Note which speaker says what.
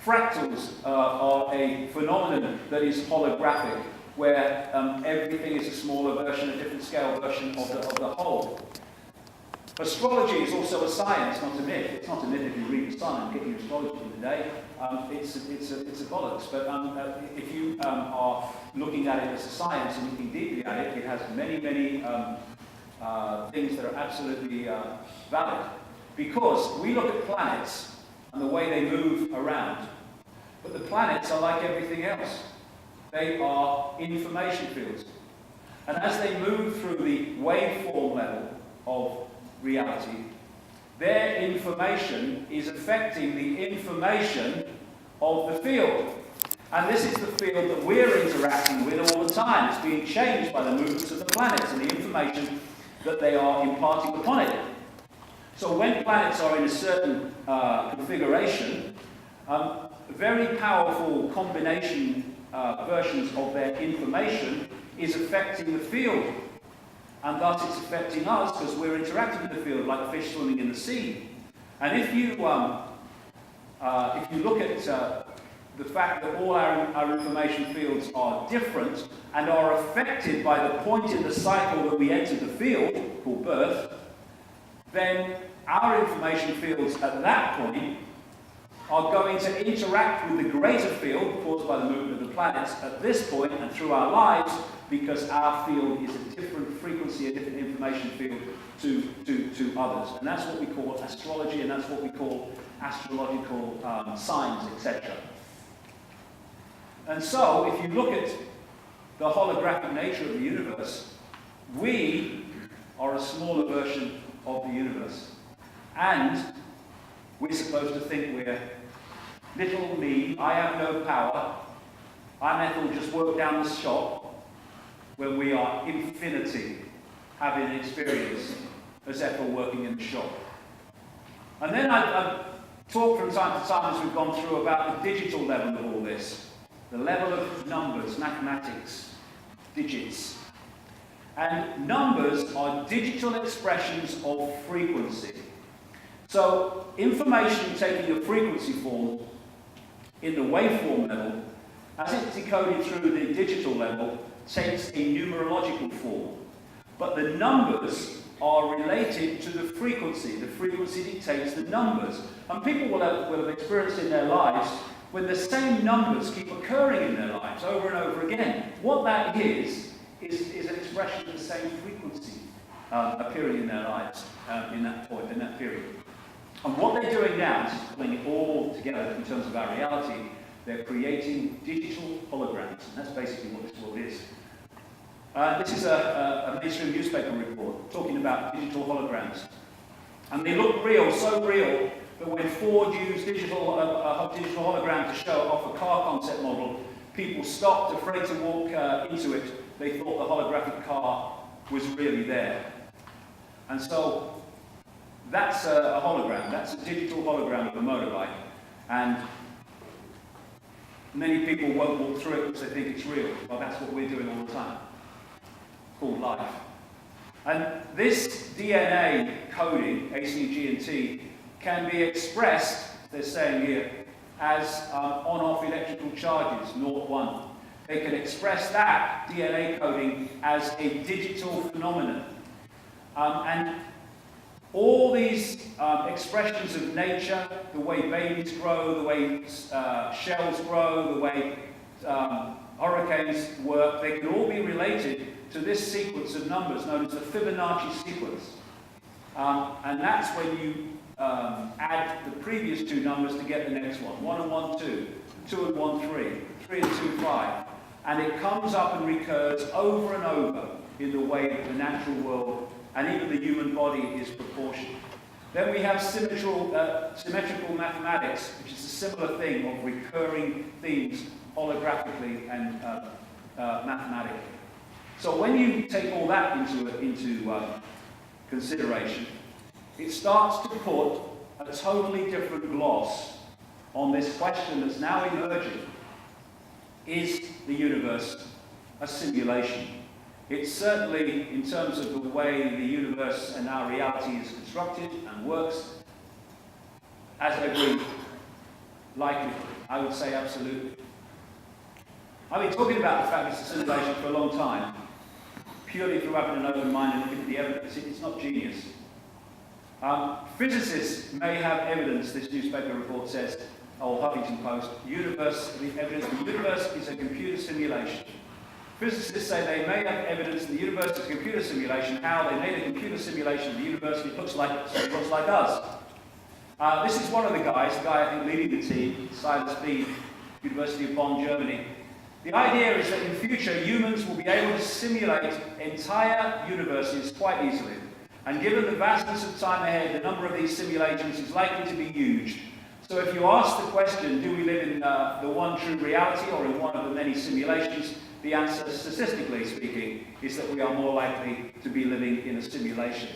Speaker 1: Fractals are a phenomenon that is holographic, where everything is a smaller version, a different scale version of the whole. Astrology is also a science, not a myth. It's not a myth if you read the sun and get your astrology today. It's a bollocks. But if you are looking at it as a science and looking deeply at it, it has many, many things that are absolutely valid. Because we look at planets and the way they move around, but the planets are like everything else. They are information fields. And as they move through the waveform level of reality, their information is affecting the information of the field. And this is the field that we're interacting with all the time. It's being changed by the movements of the planets and the information that they are imparting upon it. So when planets are in a certain configuration, very powerful combination versions of their information is affecting the field. And thus it's affecting us because we're interacting with the field like fish swimming in the sea. And if you look at the fact that all our information fields are different and are affected by the point in the cycle that we enter the field, called birth, then our information fields at that point are going to interact with the greater field caused by the movement of the planets at this point and through our lives, because our field is a different frequency, a different information field to others. And that's what we call astrology, and that's what we call astrological signs, etc. And so, if you look at the holographic nature of the universe, we are a smaller version of the universe. And we're supposed to think we're little me, I have no power, I'm Ethel, just work down the shop, when we are infinity, having an experience as Ethel working in the shop. And then I've talked from time to time as we've gone through about the digital level of all this, the level of numbers, mathematics, digits. And numbers are digital expressions of frequency. So information taking a frequency form in the waveform level, as it's decoded through the digital level, takes a numerological form. But the numbers are related to the frequency. The frequency dictates the numbers. And people will have experienced in their lives when the same numbers keep occurring in their lives over and over again. What that is an expression of the same frequency appearing in their lives in that point, in that period. And what they're doing now is pulling it all together in terms of our reality. They're creating digital holograms, and that's basically what this world is. This is a mainstream newspaper report talking about digital holograms. And they look real, so real, that when Ford used digital hologram to show off a car concept model, people stopped, afraid to walk into it. They thought the holographic car was really there. And so that's a hologram. That's a digital hologram of a motorbike. And many people won't walk through it because they think it's real. Well, that's what we're doing all the time, called life. And this DNA coding, A, C, G, and T, can be expressed, they're saying here, as on-off electrical charges, 0, 1. They can express that DNA coding as a digital phenomenon. And all these expressions of nature, the way babies grow, the way shells grow, the way hurricanes work, they can all be related to this sequence of numbers known as the Fibonacci sequence. And that's when you add the previous two numbers to get the next one. 1 and 1, 2. 2 and 1, 3. 3 and 2, 5. And it comes up and recurs over and over in the way that the natural world and even the human body is proportioned. Then we have symmetrical mathematics, which is a similar thing of recurring themes holographically and mathematically. So when you take all that into consideration, it starts to put a totally different gloss on this question that's now emerging. Is the universe a simulation? It's certainly, in terms of the way the universe and our reality is constructed and works, as every likelihood? I would say absolutely. I've been talking about the fact it's a simulation for a long time, purely through having an open mind and looking at the evidence. It's not genius. Physicists may have evidence, this newspaper report says, or Huffington Post, the evidence the universe is a computer simulation. Physicists say they may have evidence the universe is a computer simulation. How? They made a computer simulation of the universe and it looks like us. This is one of the guys, the guy I think leading the team, Silas Bean, University of Bonn, Germany. The idea is that in future humans will be able to simulate entire universes quite easily. And given the vastness of time ahead, the number of these simulations is likely to be huge. So if you ask the question, do we live in the one true reality or in one of the many simulations, the answer, statistically speaking, is that we are more likely to be living in a simulation.